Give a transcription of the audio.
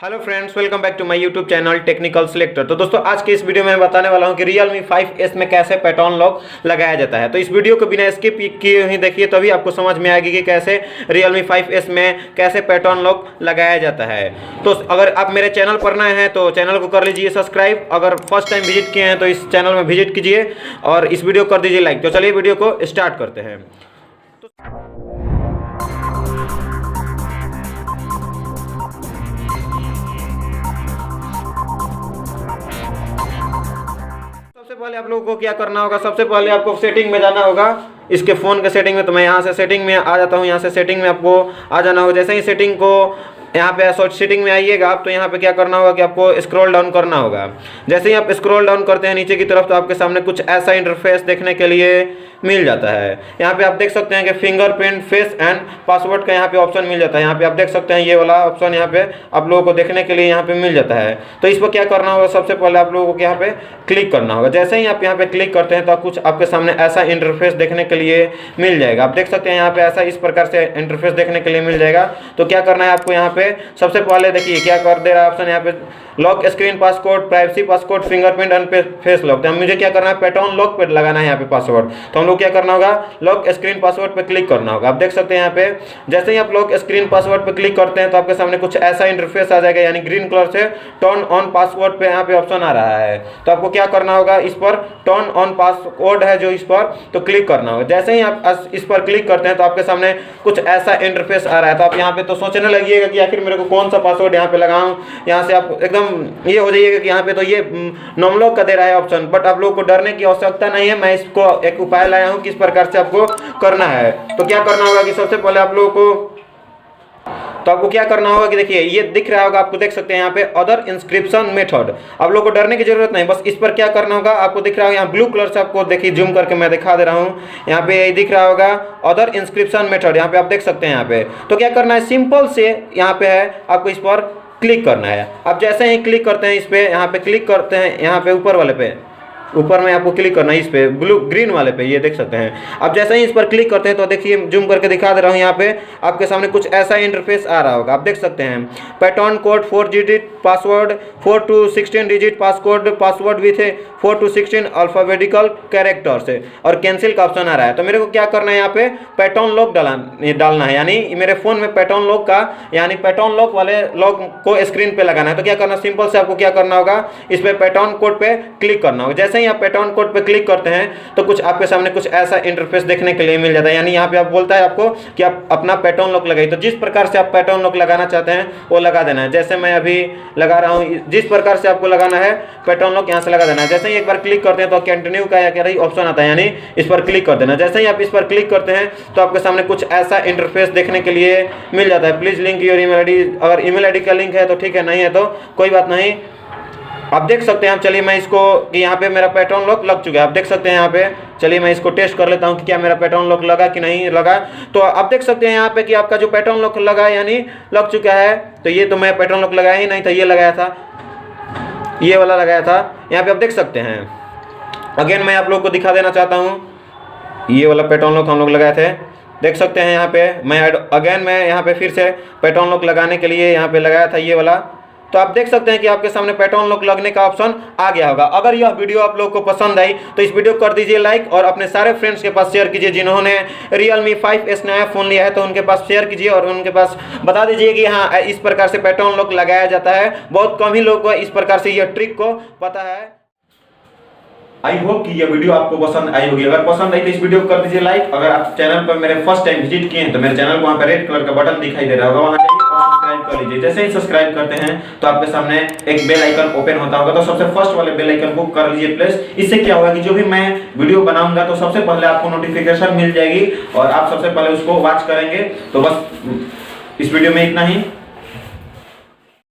Hello friends, welcome back to my YouTube channel technical selector. तो दोस्तों, आज के इस वीडियो में मैं बताने वाला हूं कि Realme 5S में कैसे पैटर्न लॉक लगाया जाता है। तो इस वीडियो को बिना स्किप किए ही देखिए, तभी आपको समझ में आएगी कि कैसे Realme 5S में कैसे पैटर्न लॉक लगाया जाता है। तो अगर आप मेरे चैनल पर नए हैं तो चैनल को कर लीजिए सब्सक्राइब। अगर फर्स्ट टाइम विजिट किए हैं तो इस चैनल में विजिट कीजिए और इस वीडियो को कर दीजिए लाइक। तो चलिए वीडियो को स्टार्ट करते हैं। सबसे पहले आप लोगों को क्या करना होगा, सबसे पहले आपको सेटिंग में जाना होगा। इसके फ़ोन के सेटिंग में, तो मैं यहाँ से सेटिंग में आ जाता हूँ। यहाँ से सेटिंग में आपको आ जाना होगा। जैसे ही सेटिंग को यहाँ पे सेटिंग में आइएगा आप, तो यहाँ पे क्या करना होगा कि आपको स्क्रॉल डाउन करना होगा। जैसे ही आप स्क्रॉल डाउन करते हैं नीचे की तरफ, तो आपके सामने कुछ ऐसा इंटरफेस देखने के लिए मिल जाता है। यहाँ पे आप देख सकते हैं कि फिंगरप्रिंट, फेस एंड पासवर्ड का यहाँ पे ऑप्शन मिल जाता है। यहाँ पे आप देख सकते हैं ये वाला ऑप्शन यहाँ पे आप लोगों को देखने के लिए यहाँ पे मिल जाता है। तो इस पर क्या करना होगा, सबसे पहले आप लोगों को यहाँ पे क्लिक करना होगा। जैसे ही आप यहाँ पे क्लिक करते हैं तो कुछ आपके सामने ऐसा इंटरफेस देखने के लिए मिल जाएगा। आप देख सकते हैं यहाँ पे ऐसा इस प्रकार से इंटरफेस देखने के लिए मिल जाएगा। तो क्या करना है आपको, यहाँ पे सबसे पहले देखिए क्या कर दे रहा है ऑप्शन, यहाँ पे lock screen passcode, privacy passcode, fingerprint and face lock. तो मुझे क्या करना है, पैटर्न लॉक पे लगाना है यहाँ पे पासवर्ड। तो हम लोग क्या करना होगा, लॉक स्क्रीन पासवर्ड पे क्लिक करना होगा। आप देख सकते हैं यहाँ पे जैसे ही आप लॉक स्क्रीन पासवर्ड पे क्लिक करते हैं तो आपके सामने कुछ ऐसा इंटरफेस आ जाएगा, यानी ग्रीन कलर से टर्न ऑन पासवर्ड पे यहाँ पे ऑप्शन आ रहा है। तो आपको क्या करना होगा, इस पर टर्न ऑन पासवर्ड है जो इस पर, तो क्लिक करना होगा। जैसे ही आप इस पर क्लिक करते हैं तो आपके सामने कुछ ऐसा इंटरफेस आ रहा है। तो आप यहाँ पे तो सोचने लगिएगा कि आखिर मेरे को कौन सा पासवर्ड यहाँ पे लगाऊं। यहाँ से आप एकदम ये हो जाइएगा कि यहाँ पे तो ये नॉमलॉक का दे रहा है ऑप्शन, बट आप लोगों को डरने की आवश्यकता नहीं है। मैं इसको एक उपाय लाया हूँ किस प्रकार से आपको करना है। तो क्या करना होगा कि सबसे पहले आप लोगों को क्या करना होगा कि देखिए ये दिख रहा होगा आपको, देख सकते हैं यहाँ पे अदर इंस्क्रिप्शन मेथड। आप लोगों को डरने की जरूरत नहीं, बस इस पर क्या करना होगा, आपको दिख रहा होगा यहाँ ब्लू कलर से, आपको देखिए जूम करके मैं दिखा दे रहा हूँ। यहाँ पे ये दिख रहा होगा अदर इंस्क्रिप्शन मेथड, यहाँ पे आप देख सकते हैं। यहाँ पे तो क्या करना है, सिंपल से यहाँ पे है आपको इस पर क्लिक करना है। अब जैसे ही क्लिक करते हैं इस पे, यहाँ पे क्लिक करते हैं, यहाँ पे ऊपर वाले पे, ऊपर में आपको क्लिक करना है इस पे ब्लू ग्रीन वाले पे, ये देख सकते हैं। अब जैसे ही इस पर क्लिक करते हैं तो देखिए जूम करके दिखा दे रहा हूँ, यहाँ पे आपके सामने कुछ ऐसा इंटरफेस आ रहा होगा। आप देख सकते हैं pattern code 4 digit password, 4 to 16 digit password with 4 to 16 alphabetical character से, और कैंसिल का ऑप्शन आ रहा है। तो मेरे को क्या करना है, यहाँ पे पैटर्न लॉक डालना है, यानी मेरे फोन में पैटर्न लॉक का, यानी पैटर्न लॉक वाले लॉक को स्क्रीन पे लगाना है। तो क्या करना, सिंपल से आपको क्या करना होगा, इस पे पैटर्न कोड पे क्लिक करना होगा। जैसे ही आप पैटर्न कोड पे क्लिक करते हैं तो कुछ आपके सामने कुछ ऐसा इंटरफेस देखने के लिए मिल जाता है, यानी यहाँ पे आप बोलता है आपको कि आप अपना पैटर्न लॉक लगाइए। तो जिस प्रकार से आप पैटर्न लॉक लगाना चाहते हैं वो लगा देना है। जैसे मैं अभी लगा रहा हूँ, जिस प्रकार से आपको लगाना है पैटर्न लॉक यहाँ से लगा देना है। जैसे ही एक बार क्लिक करते हैं तो कंटिन्यू का या क्या ऑप्शन आता है, यानी इस पर क्लिक कर देना। जैसे ही आप इस पर क्लिक करते हैं तो आपके सामने कुछ ऐसा इंटरफेस देखने के लिए मिल जाता है। Please link your email ID, अगर ईमेल आईडी का लिंक है तो ठीक है, नहीं है तो कोई बात नहीं। आप देख सकते हैं। चलिए मैं इसको कि यहाँ पे मेरा पैटर्न लॉक लग चुका है, आप देख सकते हैं यहाँ पे। चलिए मैं इसको टेस्ट कर लेता हूँ कि क्या मेरा पैटर्न लॉक लगा कि नहीं लगा। तो आप देख सकते हैं यहाँ पे कि आपका जो पैटर्न लॉक लगा है यानी लग चुका है। तो ये तो मैं पैटर्न लॉक लगाया ही नहीं था, ये लगाया था, ये वाला लगाया था। यहाँ पे आप देख सकते हैं। अगेन मैं आप लोग को दिखा देना चाहता हूँ, ये वाला पैटर्न लॉक हम लोग लगाए थे, देख सकते हैं। यहाँ पे मैं यहाँ पे फिर से पैटर्न लॉक लगाने के लिए यहाँ पे लगाया था ये वाला। तो आप देख सकते हैं कि आपके सामने पैटर्न लॉक लगने का ऑप्शन आ गया होगा। अगर यह वीडियो आप लोगों को पसंद आई तो इस वीडियो को कर दीजिए लाइक और अपने सारे फ्रेंड्स के पास शेयर कीजिए। जिन्होंने Realme 5S नया फ़ोन लिया है तो उनके पास शेयर कीजिए और उनके पास बता दीजिए कि हाँ इस प्रकार से पैटर्न लॉक लगाया जाता है। बहुत कम ही लोगों को इस प्रकार से यह ट्रिक को पता है। आई होप कि यह वीडियो आपको पसंद आई होगी। अगर पसंद आई तो इस वीडियो को कर दीजिए लाइक। अगर आप चैनल पर मेरे फर्स्ट टाइम विजिट किए हैं तो मेरे चैनल को वहाँ पर रेड कलर का बटन दिखाई दे रहा होगा, वहाँ जाइए और सब्सक्राइब कर लीजिए। जैसे ही सब्सक्राइब करते हैं तो आपके सामने एक बेल आइकन ओपन होता होगा, तो सबसे फर्स्ट वाले बेल आइकन को कर लीजिए प्रेस। इससे क्या होगा कि जो भी मैं वीडियो बनाऊंगा तो सबसे पहले आपको नोटिफिकेशन मिल जाएगी और आप सबसे पहले उसको वॉच करेंगे। तो बस इस वीडियो में इतना ही।